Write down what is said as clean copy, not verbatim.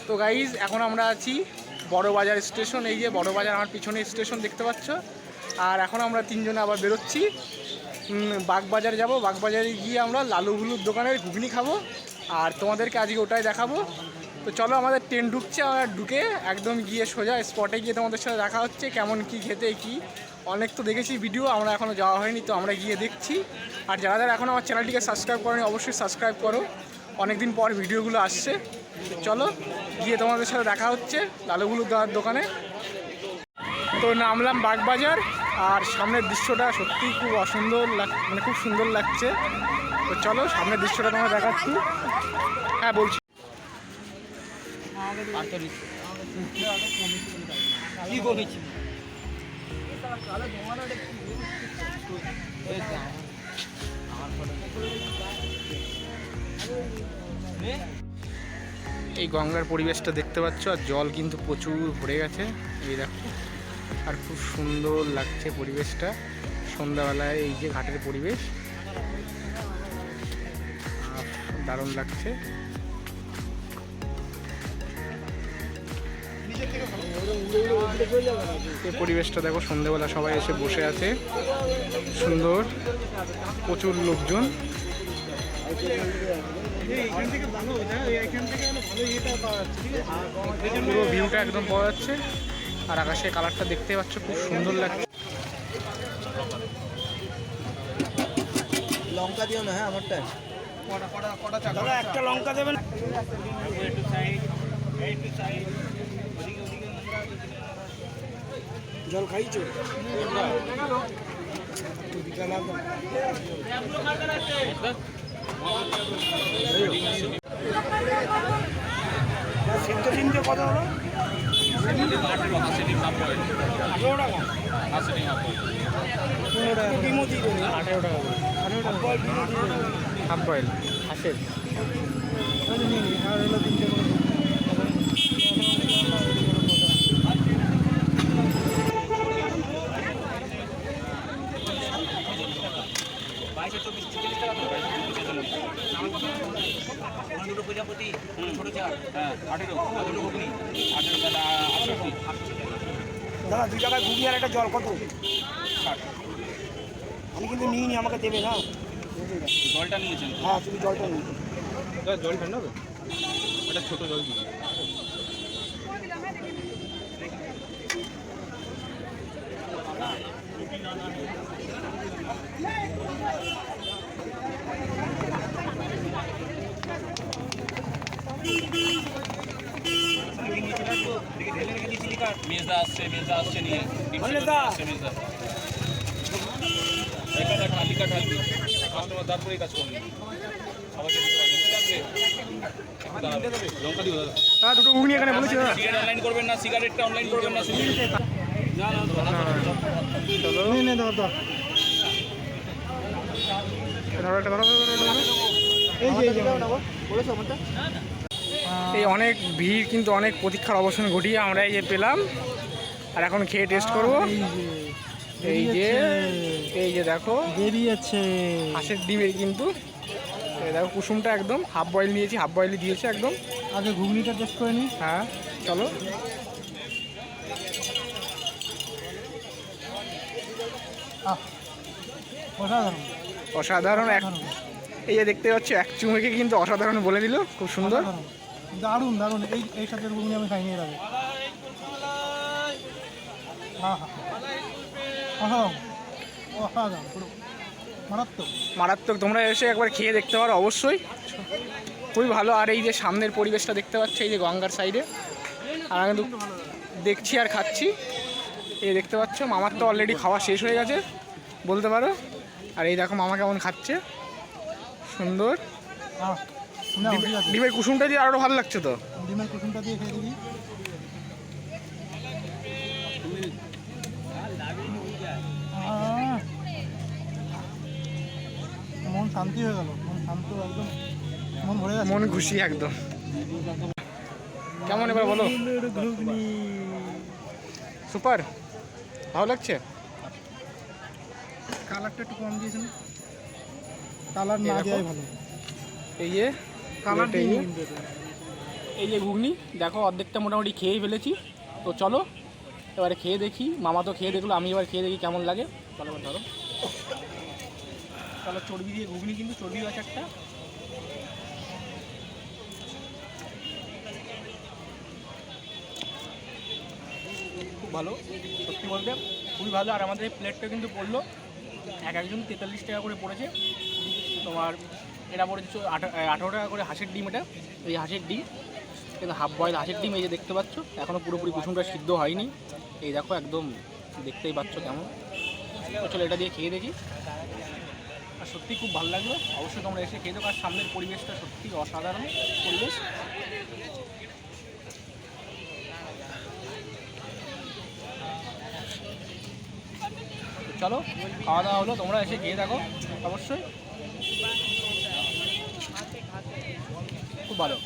তো গাইজ এখন আমরা আছি বড়বাজার স্টেশন। এই যে বড়বাজার আমার পিছনে স্টেশন দেখতে পাচ্ছ। আর এখন আমরা তিনজনে আবার বেরোচ্ছি বাগবাজার যাব। বাগবাজারে গিয়ে আমরা লালু হুলুর দোকানের ঘুগনি খাবো আর তোমাদেরকে আজকে ওটাই দেখাবো। তো চলো, আমাদের ট্রেন ঢুকছে, আমরা ঢুকে একদম গিয়ে সোজা স্পটে গিয়ে তোমাদের সাথে দেখা হচ্ছে কেমন কি খেতে কি। অনেক তো দেখেছি ভিডিও, আমরা এখনও যাওয়া হয়নি, তো আমরা গিয়ে দেখছি। আর যারা যারা এখন আমার চ্যানেলটিকে সাবস্ক্রাইব করেনি অবশ্যই সাবস্ক্রাইব করো, অনেকদিন পর ভিডিওগুলো আসছে। চলো গিয়ে তোমাদের সাথে দেখা হচ্ছে লালু হুলুর দোকানে। তো নামলাম বাগবাজার, আর সামনের দৃশ্যটা সত্যিই খুব অসুন্দর মানে খুব সুন্দর লাগছে। তো চলো সামনের দৃশ্যটা তোমরা দেখাচ্ছি। হ্যাঁ বলছি, এই গঙ্গার পরিবেশটা দেখতে পাচ্ছ, আর জল কিন্তু প্রচুর ভরে গেছে এই দেখো। আর খুব সুন্দর লাগছে পরিবেশটা সন্ধ্যাবেলায়, এই যে ঘাটের পরিবেশ দারুণ লাগছে। এই পরিবেশটা দেখো, সন্ধ্যাবেলা সবাই এসে বসে আছে, সুন্দর, প্রচুর লোকজন। পুরো ভিউটা একদম পাওয়া যাচ্ছে, আর আকাশের কালারটা দেখতে পাচ্ছ খুব সুন্দর লাগছে। লঙ্কা দিও না, হ্যাঁ আমারটা একটা লঙ্কা দেবেন। জল খাইছো? সিদ্ধ চিনতে কত হলো? 18 টাকা। হাফ বয়েল হাঁসের। দাদা 2 টাকায় ঘুগনি আর একটা জল কত? আমি কিন্তু নিইনি, আমাকে দেবে না। জলটা নিয়েছেন? হ্যাঁ তুমি জলটা নিয়েছো। জল ঠান্ডা হবে, একটা ছোটো জল দিই। মেজদা আসছে নিয়ে মেজদা তালিকা ঢালবি, কাস্টমার তারপরেই কাজ করবি। সবাইকে লঙ্কা দিব দাদা। দুটো ঘুগনি এখানে বলেছি দাদা। সিগারেট অনলাইন করবেন না, সিগারেটটা অনলাইন করবেন না। এই অনেক ভিড়, কিন্তু অনেক প্রতীক্ষার অবসান ঘটিয়ে আমরা এই যে পেলাম, আর এখন খেয়ে টেস্ট করব। এই যে দেখো বেরিয়েছে হাঁসের ডিমের, কিন্তু এই দেখো কুসুমটা একদম হাফ বয়েল নিয়েছি, হাফ বয়েলই দিয়েছে একদম। আগে ঘুগনিটা টেস্ট করে নি। হ্যাঁ চলো। অসাধারণ অসাধারণ। এই যে দেখতে পাচ্ছ এক চুমুকে কিন্তু অসাধারণ বলে দিল, খুব সুন্দর, দারুণ দারুণ। এই সাথের ঘুগনি আমি খাইনি এর আগে। হ্যাঁ হ্যাঁ অসাধারণ, মারাত্মক মারাত্মক। তোমরা এসে একবার খেয়ে দেখতে পারো অবশ্যই, খুবই ভালো। আর এই যে সামনের পরিবেশটা দেখতে পাচ্ছ, এই যে গঙ্গার সাইডে, আর আমি কিন্তু দেখছি আর খাচ্ছি। এই দেখতে পাচ্ছ মামার তো অলরেডি খাওয়া শেষ হয়ে গেছে বলতে পারো। আর এই দেখো মামা কেমন খাচ্ছে, সুন্দর। ডিমের কুসুমটা দিয়ে আরও ভালো লাগছে। তো ডিমের কুসুমটা দিয়ে খেয়ে দিবি। মন শান্তি হয়ে গেল, মন শান্ত একদম, মন ভরে গেছে, মন খুশি একদম। কেমন এবার বলো? সুপার, ভালো লাগছে। কালারটা একটু কম দিয়েছেন, কালার না দেওয়াই ভালো। এই যে কালার এই যে ঘুগনি দেখো অর্ধেকটা মোটামুটি খেয়েই ফেলেছি। তো চলো এবারে খেয়ে দেখি, মামা তো খেয়ে দেখলো, আমি এবার খেয়ে দেখি কেমন লাগে। চলো এবার ধরো, চলো চর্বি দিয়ে ঘুগনি, কিন্তু চর্বি আছে একটা। খুব ভালো, সত্যি বলতে খুবই ভালো। আর আমাদের এই প্লেটটা কিন্তু পড়লো এক একজন 43 টাকা করে পড়েছে। তোমার এটা পড়েছে 18 টাকা করে হাঁসের ডিম। এটা এই হাঁসের ডিম কিন্তু হাফ বয়েল হাঁসের ডিম, এই যে দেখতে পাচ্ছ এখনও পুরোপুরি কুসুমটা সিদ্ধ হয়নি। এই দেখো একদম দেখতেই পাচ্ছ কেমন। তো চলো এটা দিয়ে খেয়ে দেখি। আর সত্যি খুব ভালো লাগলো, অবশ্যই তোমরা এসে খেয়ে দেখো। আর সামনের পরিবেশটা সত্যি অসাধারণ পরিবেশ। তো চলো খাওয়া দাওয়া হলো, তোমরা এসে খেয়ে দেখো অবশ্যই, খুব ভালো।